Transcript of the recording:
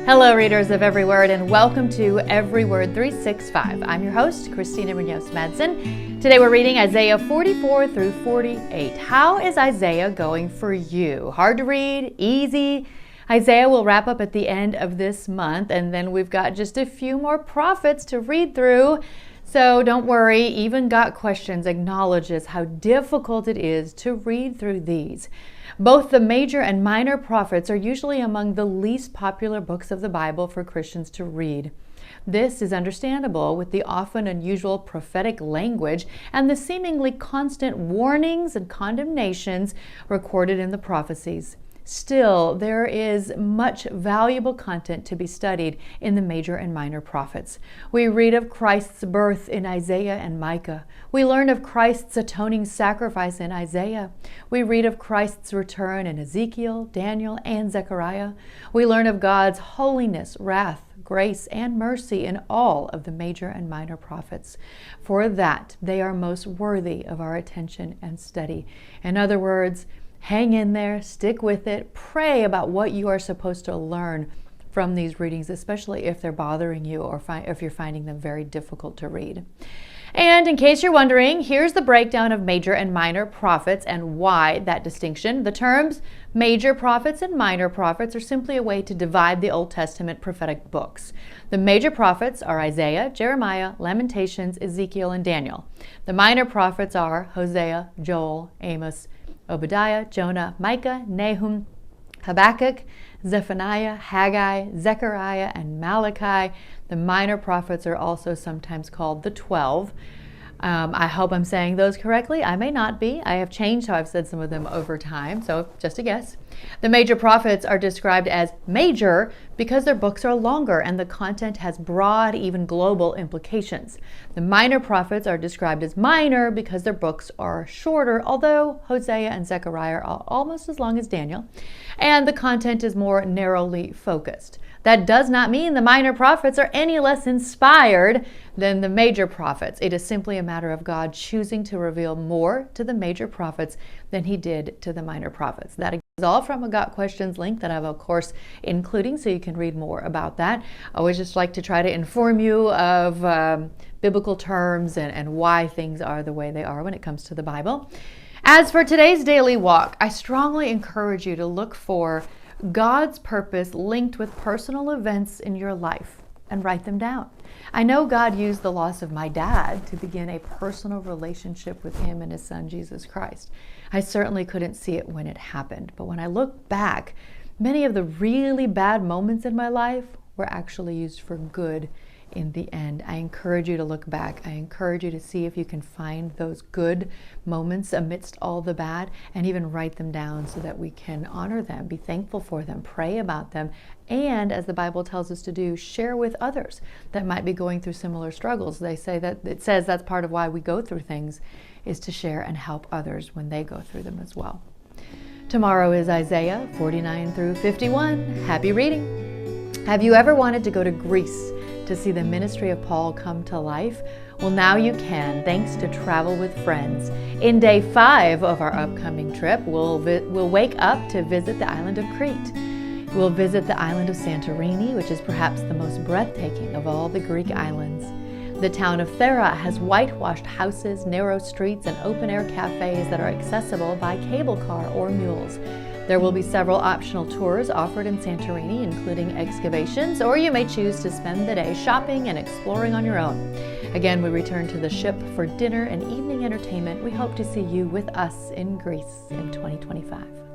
Hello, readers of Every Word, and welcome to Every Word 365. I'm your host, Christina Munoz-Madsen. Today we're reading Isaiah 44 through 48. How is Isaiah going for you? Hard to read? Easy? Isaiah will wrap up at the end of this month, and then we've got just a few more prophets to read through. So don't worry, Even Got Questions acknowledges how difficult it is to read through these. Both the major and minor prophets are usually among the least popular books of the Bible for Christians to read. This is understandable with the often unusual prophetic language and the seemingly constant warnings and condemnations recorded in the prophecies. Still, there is much valuable content to be studied in the major and minor prophets. We read of Christ's birth in Isaiah and Micah. We learn of Christ's atoning sacrifice in Isaiah. We read of Christ's return in Ezekiel, Daniel, and Zechariah. We learn of God's holiness, wrath, grace, and mercy in all of the major and minor prophets. For that, they are most worthy of our attention and study. In other words, hang in there, stick with it, pray about what you are supposed to learn from these readings, especially if they're bothering you or if you're finding them very difficult to read. And in case you're wondering, here's the breakdown of major and minor prophets and why that distinction. The terms major prophets and minor prophets are simply a way to divide the Old Testament prophetic books. The major prophets are Isaiah, Jeremiah, Lamentations, Ezekiel, and Daniel. The minor prophets are Hosea, Joel, Amos, Obadiah, Jonah, Micah, Nahum, Habakkuk, Zephaniah, Haggai, Zechariah, and Malachi. The minor prophets are also sometimes called the 12. I hope I'm saying those correctly. I may not be. I have changed how I've said some of them over time, so just a guess. The major prophets are described as major because their books are longer and the content has broad, even global implications. The minor prophets are described as minor because their books are shorter, although Hosea and Zechariah are almost as long as Daniel, and the content is more narrowly focused. That does not mean the minor prophets are any less inspired than the major prophets. It is simply a matter of God choosing to reveal more to the major prophets than he did to the minor prophets. That is all from a Got Questions link that I have a course including, so you can read more about that. I always just like to try to inform you of biblical terms and why things are the way they are when it comes to the Bible. As for today's daily walk, I strongly encourage you to look for God's purpose linked with personal events in your life and write them down. I know God used the loss of my dad to begin a personal relationship with him and his son, Jesus Christ. I certainly couldn't see it when it happened, but when I look back, many of the really bad moments in my life were actually used for good in the end. I encourage you to look back. I encourage you to see if you can find those good moments amidst all the bad and even write them down so that we can honor them, be thankful for them, pray about them, and as the Bible tells us to do, share with others that might be going through similar struggles. It says that's part of why we go through things, is to share and help others when they go through them as well. Tomorrow is Isaiah 49 through 51. Happy reading. Have you ever wanted to go to Greece to see the ministry of Paul come to life? Well, now you can, thanks to Travel with Friends. In day 5 of our upcoming trip, we'll wake up to visit the island of Crete. We'll visit the island of Santorini, which is perhaps the most breathtaking of all the Greek islands. The town of Thera has whitewashed houses, narrow streets, and open-air cafes that are accessible by cable car or mules. There will be several optional tours offered in Santorini, including excavations, or you may choose to spend the day shopping and exploring on your own. Again, we return to the ship for dinner and evening entertainment. We hope to see you with us in Greece in 2025.